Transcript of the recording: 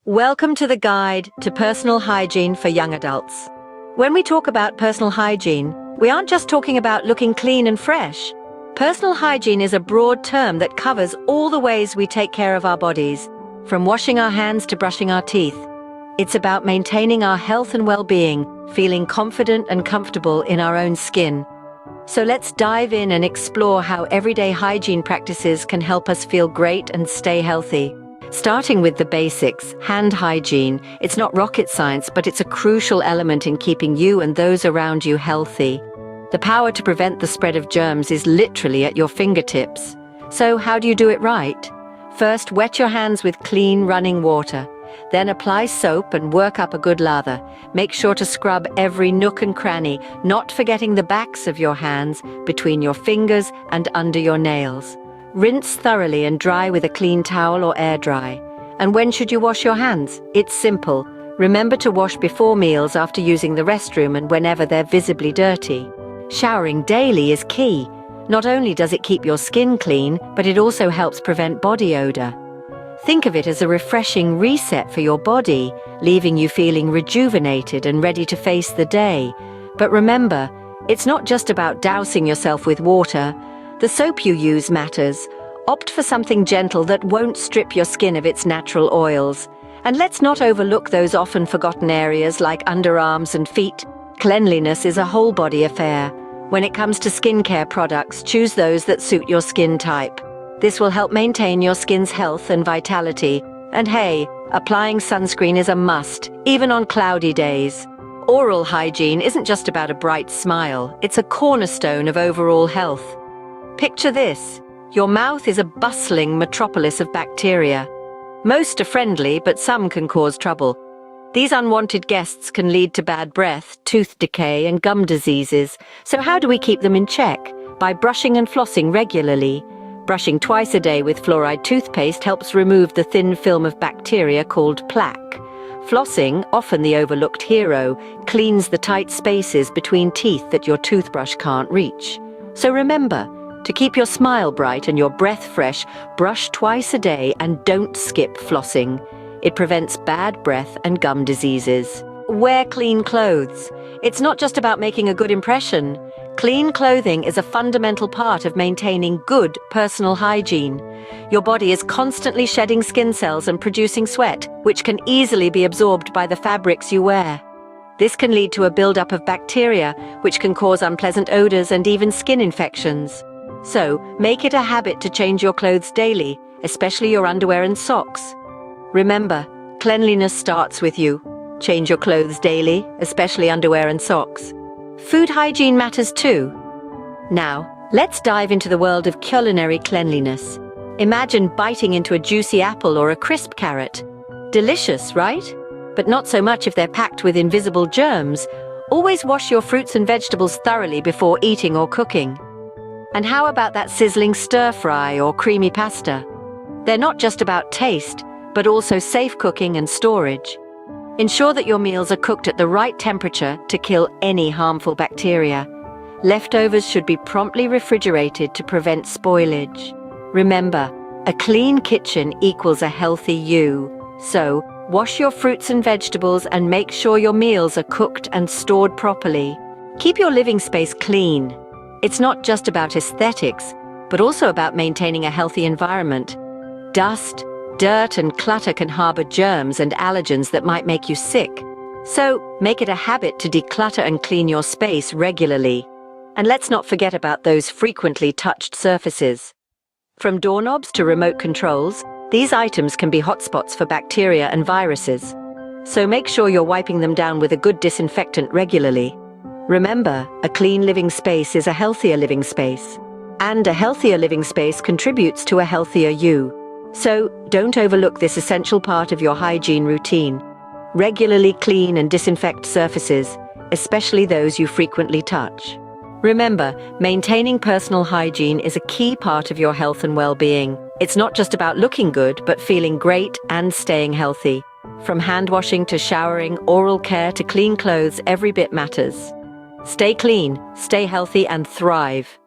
Welcome to the guide to personal hygiene for young adults. When we talk about personal hygiene, we aren't just talking about looking clean and fresh. Personal hygiene is a broad term that covers all the ways we take care of our bodies, from washing our hands to brushing our teeth. It's about maintaining our health and well-being, feeling confident and comfortable in our own skin. So let's dive in and explore how everyday hygiene practices can help us feel great and stay healthy. Starting with the basics, hand hygiene. It's not rocket science, but it's a crucial element in keeping you and those around you healthy. The power to prevent the spread of germs is literally at your fingertips. So how do you do it right? First, wet your hands with clean running water. Then apply soap and work up a good lather. Make sure to scrub every nook and cranny, not forgetting the backs of your hands, between your fingers and under your nails. Rinse thoroughly and dry with a clean towel or air dry. And when should you wash your hands? It's simple. Remember to wash before meals, after using the restroom, and whenever they're visibly dirty. Showering daily is key. Not only does it keep your skin clean, but it also helps prevent body odor. Think of it as a refreshing reset for your body, leaving you feeling rejuvenated and ready to face the day. But remember, it's not just about dousing yourself with water. The soap you use matters. Opt for something gentle that won't strip your skin of its natural oils. And let's not overlook those often forgotten areas like underarms and feet. Cleanliness is a whole body affair. When it comes to skincare products, choose those that suit your skin type. This will help maintain your skin's health and vitality. And hey, applying sunscreen is a must, even on cloudy days. Oral hygiene isn't just about a bright smile, it's a cornerstone of overall health. Picture this. Your mouth is a bustling metropolis of bacteria. Most are friendly, but some can cause trouble. These unwanted guests can lead to bad breath, tooth decay, and gum diseases. So how do we keep them in check? By brushing and flossing regularly. Brushing twice a day with fluoride toothpaste helps remove the thin film of bacteria called plaque. Flossing, often the overlooked hero, cleans the tight spaces between teeth that your toothbrush can't reach. So remember, to keep your smile bright and your breath fresh, brush twice a day and don't skip flossing. It prevents bad breath and gum diseases. Wear clean clothes. It's not just about making a good impression. Clean clothing is a fundamental part of maintaining good personal hygiene. Your body is constantly shedding skin cells and producing sweat, which can easily be absorbed by the fabrics you wear. This can lead to a buildup of bacteria, which can cause unpleasant odors and even skin infections. So, make it a habit to change your clothes daily, especially your underwear and socks. Remember, cleanliness starts with you. Change your clothes daily, especially underwear and socks. Food hygiene matters too. Now, let's dive into the world of culinary cleanliness. Imagine biting into a juicy apple or a crisp carrot. Delicious, right? But not so much if they're packed with invisible germs. Always wash your fruits and vegetables thoroughly before eating or cooking. And how about that sizzling stir-fry or creamy pasta? They're not just about taste, but also safe cooking and storage. Ensure that your meals are cooked at the right temperature to kill any harmful bacteria. Leftovers should be promptly refrigerated to prevent spoilage. Remember, a clean kitchen equals a healthy you. So, wash your fruits and vegetables and make sure your meals are cooked and stored properly. Keep your living space clean. It's not just about aesthetics, but also about maintaining a healthy environment. Dust, dirt, and clutter can harbor germs and allergens that might make you sick. So, make it a habit to declutter and clean your space regularly. And let's not forget about those frequently touched surfaces. From doorknobs to remote controls, these items can be hotspots for bacteria and viruses. So make sure you're wiping them down with a good disinfectant regularly. Remember, a clean living space is a healthier living space. And a healthier living space contributes to a healthier you. So, don't overlook this essential part of your hygiene routine. Regularly clean and disinfect surfaces, especially those you frequently touch. Remember, maintaining personal hygiene is a key part of your health and well-being. It's not just about looking good, but feeling great and staying healthy. From hand washing to showering, oral care to clean clothes, every bit matters. Stay clean, stay healthy, and thrive.